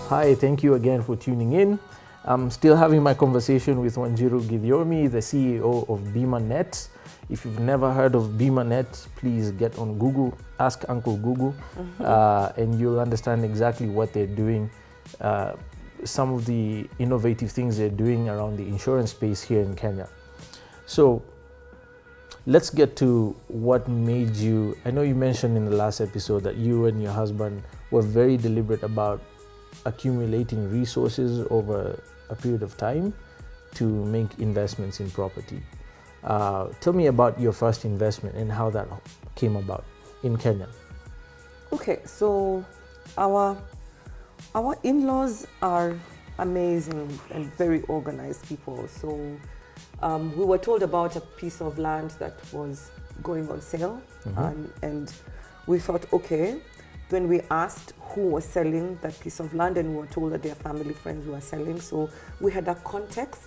Hi, thank you again for tuning in. I'm still having my conversation with Wanjiru Githiomi, the CEO of BimaNet. If you've never heard of BimaNet, please get on Google, ask Uncle Google, and you'll understand exactly what they're doing, some of the innovative things they're doing around the insurance space here in Kenya. So let's get to what made you, I know you mentioned in the last episode that you and your husband were very deliberate about accumulating resources over a period of time to make investments in property. Tell me about your first investment and how that came about in Kenya. Okay, so our in-laws are amazing and very organized people. So we were told about a piece of land that was going on sale, and we thought, okay. When we asked who was selling that piece of land, and we were told that their family friends were selling, so we had a context.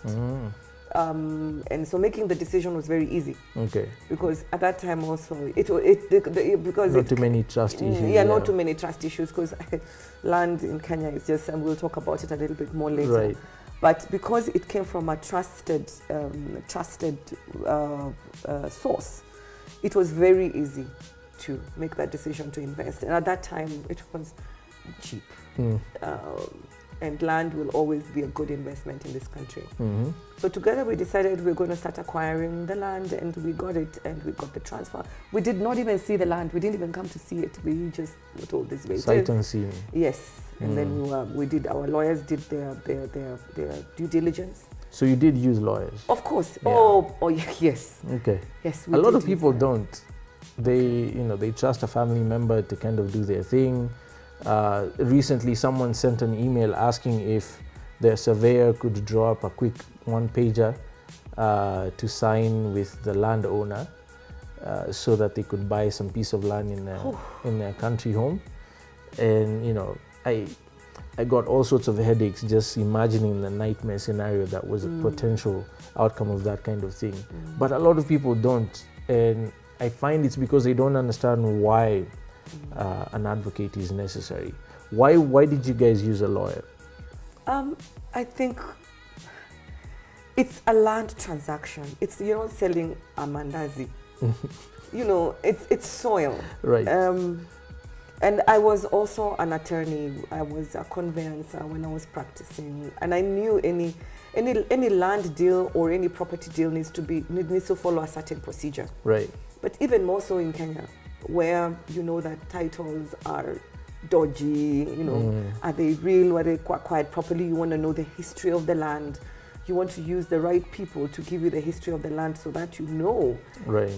And so making the decision was very easy. Okay. Because at that time also, because not too many trust issues. Yeah, not too many trust issues, because land in Kenya is just, and we'll talk about it a little bit more later. Right. But because it came from a trusted source, it was very easy to make that decision to invest. And at that time, it was cheap. And land will always be a good investment in this country. So together we decided we're going to start acquiring the land, and we got it, and we got the transfer. We did not even see the land. We didn't even come to see it. We just were told this way. Sight unseen. Yes. And then our lawyers did their due diligence. So you did use lawyers? Of course. Yeah. Oh yes. Okay. Yes. A lot of people don't. They trust a family member to kind of do their thing. Recently, someone sent an email asking if their surveyor could draw up a quick one-pager to sign with the landowner so that they could buy some piece of land in their country home. And I got all sorts of headaches just imagining the nightmare scenario that was a potential outcome of that kind of thing. But a lot of people don't, and I find it's because they don't understand why an advocate is necessary. Why did you guys use a lawyer? I think it's a land transaction. It's selling a mandazi. It's soil. Right. And I was also an attorney. I was a conveyancer when I was practicing, and I knew any land deal or any property deal needs to follow a certain procedure. Right. But even more so in Kenya, where that titles are dodgy, are they real, were they acquired properly? You want to know the history of the land. You want to use the right people to give you the history of the land so that you know. Right.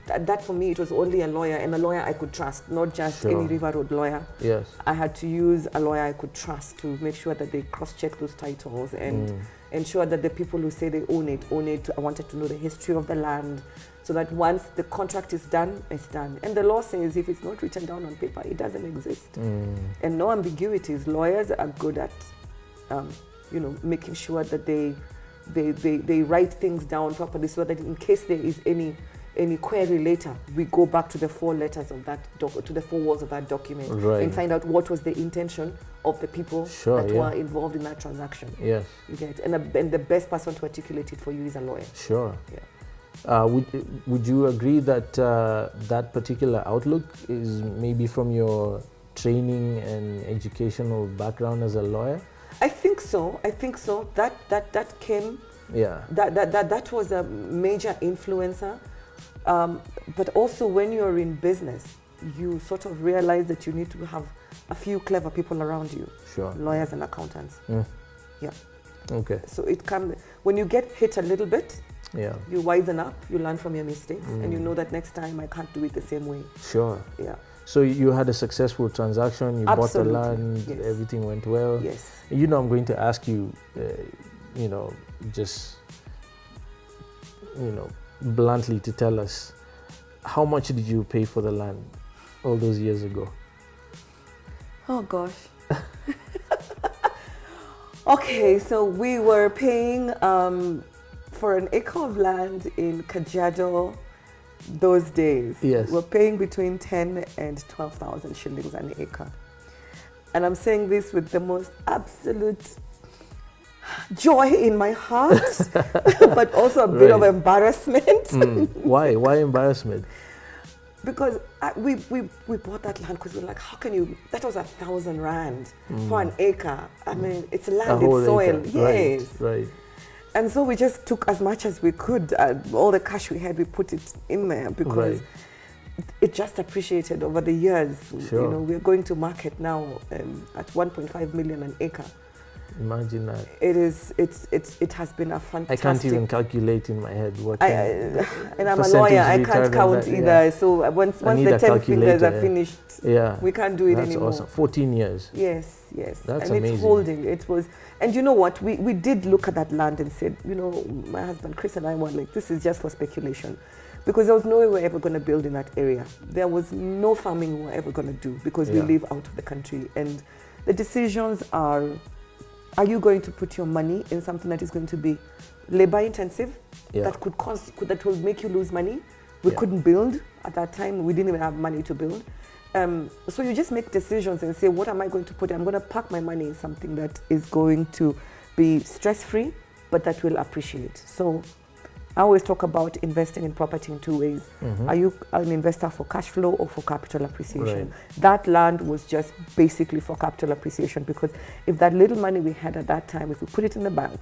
That for me, it was only a lawyer, and a lawyer I could trust, not just any River Road lawyer. Yes. I had to use a lawyer I could trust to make sure that they cross-check those titles and ensure that the people who say they own it. I wanted to know the history of the land, so that once the contract is done, it's done. And the law says if it's not written down on paper, it doesn't exist. And no ambiguities. Lawyers are good at, making sure that they write things down properly, so that in case there is any query later, we go back to the four letters of that to the four walls of that document, and find out what was the intention of the people that were involved in that transaction. Yes. You get it? And the best person to articulate it for you is a lawyer. Sure. Yeah. Would you agree that that particular outlook is maybe from your training and educational background as a lawyer? I think so. That came. Yeah. That was a major influencer. But also when you're in business, you sort of realize that you need to have a few clever people around you. Sure. Lawyers and accountants. Yeah. Okay. So it comes when you get hit a little bit. Yeah. You wisen up, you learn from your mistakes, and you know that next time I can't do it the same way. Sure. Yeah. So you had a successful transaction, you bought the land, yes. Everything went well. Yes. I'm going to ask you, just, bluntly to tell us, how much did you pay for the land all those years ago? Oh gosh. Okay, so we were paying for an acre of land in Kajiado those days. Yes. We're paying between 10 and 12,000 shillings an acre. And I'm saying this with the most absolute joy in my heart, but also a bit of embarrassment. Why? Why embarrassment? Because we bought that land because we were like, how can you, that was 1,000 rand for an acre. I mean, it's land, it's soil. Acre. Yes. Right. And so we just took as much as we could. All the cash we had, we put it in there because it just appreciated over the years. Sure. You know, we're going to market now at 1.5 million an acre. Imagine that. It has been a fantastic. I can't even calculate in my head what. And I'm a lawyer. I can't count either. Yeah. So once the 10 fingers are finished, we can't do it anymore. That's awesome. 14 years. Yes. That's and amazing. It's holding. It was, and you know what? We did look at that land and said, you know, my husband Chris and I were like, this is just for speculation, because there was no way we were ever going to build in that area. There was no farming we were ever going to do because we live out of the country, and the decisions are you going to put your money in something that is going to be labor intensive, that will make you lose money? We couldn't build at that time. We didn't even have money to build. So you just make decisions and say, what am I going to put? I'm going to park my money in something that is going to be stress-free, but that will appreciate. So I always talk about investing in property in two ways. Are you an investor for cash flow or for capital appreciation? Right. That land was just basically for capital appreciation, because if that little money we had at that time, if we put it in the bank,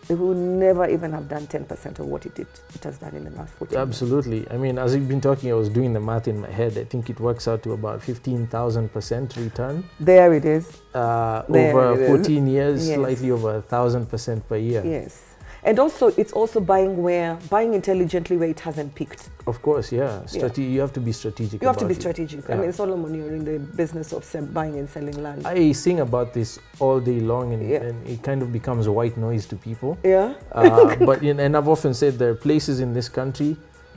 it would never even have done 10% of what it has done in the last 14 years. Absolutely. I mean, as you've been talking, I was doing the math in my head. I think it works out to about 15,000% return. There it is. Over 14 years, slightly over 1,000% per year. Yes. And also, it's also buying intelligently where it hasn't peaked. Of course, yeah. You have to be strategic. You have to be strategic. Yeah. I mean, Solomon, you're in the business of buying and selling land. I sing about this all day long, and it kind of becomes white noise to people. Yeah. And I've often said there are places in this country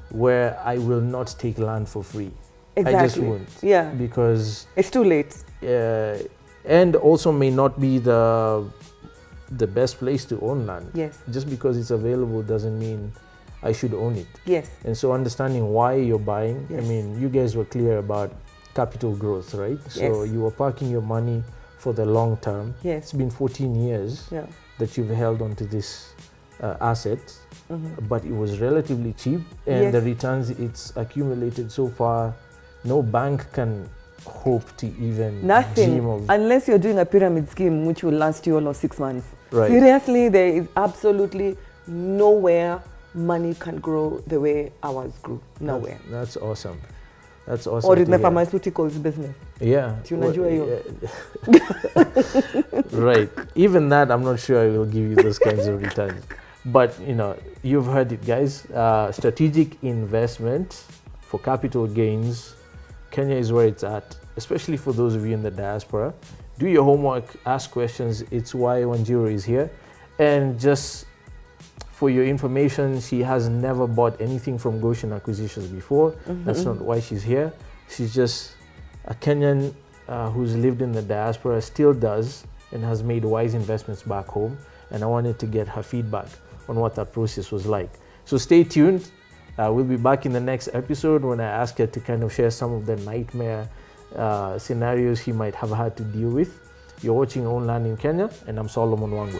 where I will not take land for free. Exactly. I just won't. Yeah. Because it's too late. And also may not be the best place to own land. Yes. Just because it's available doesn't mean I should own it. Yes. And so understanding why you're buying, I mean, you guys were clear about capital growth, right? So you were parking your money for the long term. Yes. It's been 14 years that you've held onto this asset, but it was relatively cheap, and the returns it's accumulated so far, no bank can hope to even dream of. Unless you're doing a pyramid scheme which will last you all of 6 months. Right. Seriously, there is absolutely nowhere money can grow the way ours grew. Nowhere. That's awesome. That's awesome. Or in the pharmaceuticals business. Yeah. Right. Even that, I'm not sure I will give you those kinds of returns. But, you know, you've heard it, guys. Strategic investment for capital gains. Kenya is where it's at, especially for those of you in the diaspora. Do your homework, ask questions. It's why Wanjiru is here. And just for your information, she has never bought anything from Goshen Acquisitions before. That's not why she's here. She's just a Kenyan who's lived in the diaspora, still does, and has made wise investments back home. And I wanted to get her feedback on what that process was like. So stay tuned. We'll be back in the next episode when I ask her to kind of share some of the nightmare scenarios she might have had to deal with. You're watching Own Land in Kenya, and I'm Solomon Wangwe.